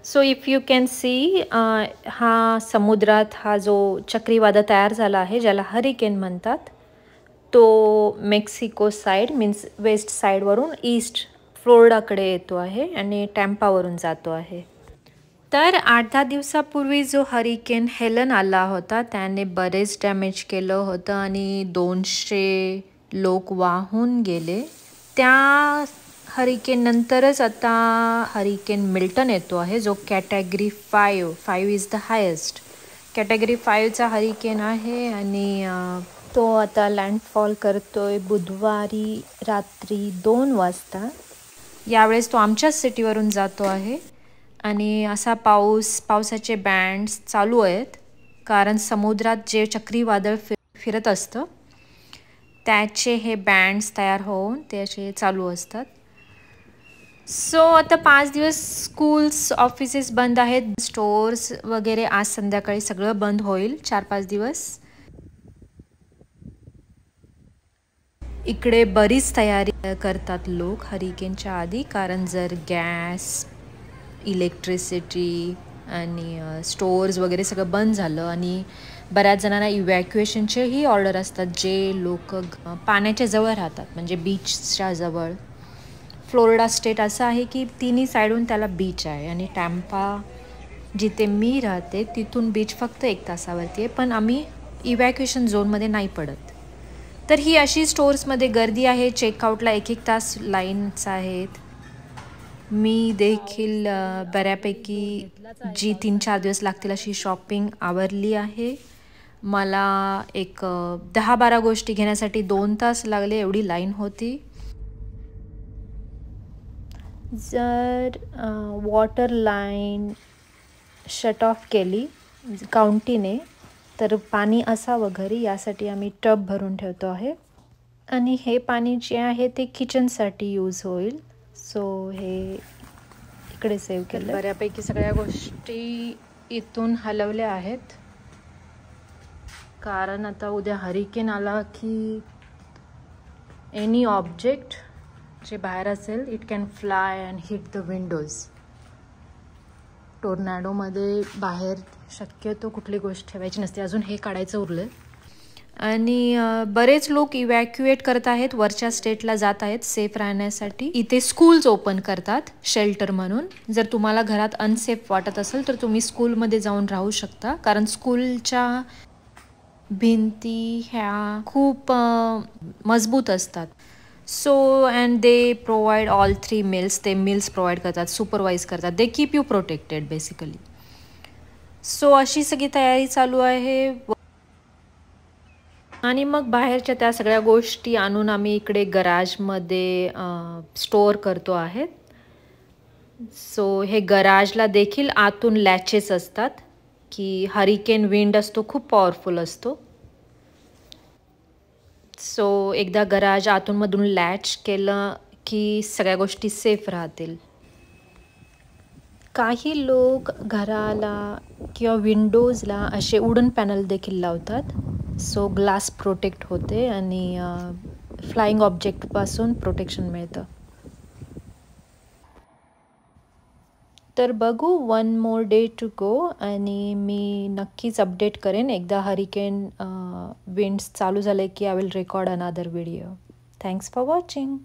So if you can see हा समुद्रात हा जो चक्रीवादळ तयार झाला आहे ज्याला हरिकेन म्हणतात, तो मेक्सिको साईड मीन्स वेस्ट साईडवरून ईस्ट फ्लोरिडाकडे येतो आहे आणि टॅम्पावरून जातो आहे. तर 8-10 दिवसापूर्वी जो हरिकेन हेलन आला होता त्याने बरेच डॅमेज केलं होतं आणि 200 लोक वाहून गेले. त्या हरिकेन नंतरच आता हरिकेन मिल्टन येतो आहे जो category 5 is the highest. Category 5चा हरिकेन आहे आणि तो आता लँडफॉल करतोय बुधवारी रात्री 2 वाजता. यावेळेस तो आमच्याच सिटीवरून जातो आहे आणि असा पावसाचे बँड्स चालू आहेत कारण समुद्रात जे चक्रीवादळ फिरत असतं त्याचे हे बँड्स तयार होऊन ते असे चालू असतात. सो आता 5 दिवस स्कूल्स ऑफिसेस बंद आहेत, स्टोर्स वगैरे आज संध्याकाळी सगळं बंद होईल 4-5 दिवस. इकडे बरीच तयारी करतात लोक हरिकेनच्या आधी, कारण जर गॅस, इलेक्ट्रिसिटी आणि स्टोअर्स वगैरे सगळं बंद झालं आणि बऱ्याच जणांना इव्हॅक्युएशनचेही ऑर्डर असतात जे लोक पाण्याच्या जवळ राहतात, म्हणजे बीचच्या जवळ. फ्लोरिडा स्टेट असं आहे की तिन्ही साईडून त्याला बीच आहे आणि टॅम्पा जिथे मी राहते तिथून बीच फक्त 1 तासावरती आहे, पण आम्ही इव्हॅक्युएशन झोनमध्ये नाही पडत. तर ही अशी स्टोर्समध्ये गर्दी आहे, चेकआउटला 1-1 तास लाईन्स आहेत. मी देखील बऱ्यापैकी जी 3-4 दिवस लागतील अशी शॉपिंग आवरली आहे. मला एक 10-12 गोष्टी घेण्यासाठी 2 तास लागले, एवढी लाईन होती. जर वॉटर लाईन शट ऑफ केली काउंटीने तर पाणी असावं घरी, यासाठी आम्ही टब भरून ठेवतो आहे आणि हे पाणी जे आहे ते किचनसाठी यूज होईल. सो हे इकडे सेव्ह केलं. बऱ्यापैकी सगळ्या गोष्टी इथून हलवल्या आहेत कारण आता उद्या हरिकेन आला की एनी ऑब्जेक्ट जे बाहेर असेल it can fly and hit the windows. टोर्नॅडोमध्ये बाहेर शक्यतो कुठली गोष्ट ठेवायची नसते. अजून हे काढायचं उरलं आणि बरेच लोक इव्हॅक्युएट करत आहेत, वरच्या स्टेटला जात आहेत सेफ राहण्यासाठी. इथे स्कूल्स ओपन करतात शेल्टर म्हणून. जर तुम्हाला घरात अनसेफ वाटत असेल तर तुम्ही स्कूलमध्ये जाऊन राहू शकता, कारण स्कूलच्या भिंती ह्या खूप मजबूत असतात. So and they provide all 3 meals. ते मील्स प्रोव्हाइड करतात, सुपरवाइज करतात, they keep you protected basically. So अशी सगळी तयारी चालू आहे आणि मग बाहेरच्या त्या सगळ्या गोष्टी आणून आम्ही इकडे गराजमध्ये स्टोअर करतो आहेत. सो हे गराजला देखील आतून लॅचेस असतात की हरिकेन विंड असतो खूप पॉवरफुल असतो. सो एकदा गराज आतूनमधून लॅच केलं की सगळ्या गोष्टी सेफ राहतील. काही लोक घराला किंवा विंडोजला असे वुडन पॅनल देखील लावतात, सो ग्लास प्रोटेक्ट होते आणि फ्लाइंग ऑब्जेक्टपासून प्रोटेक्शन मिळतं. तर बघू, 1 more day टू गो आणि मी नक्कीच अपडेट करेन एकदा हरिकेन विंड्स चालू झाले की I will record another video. Thanks for watching.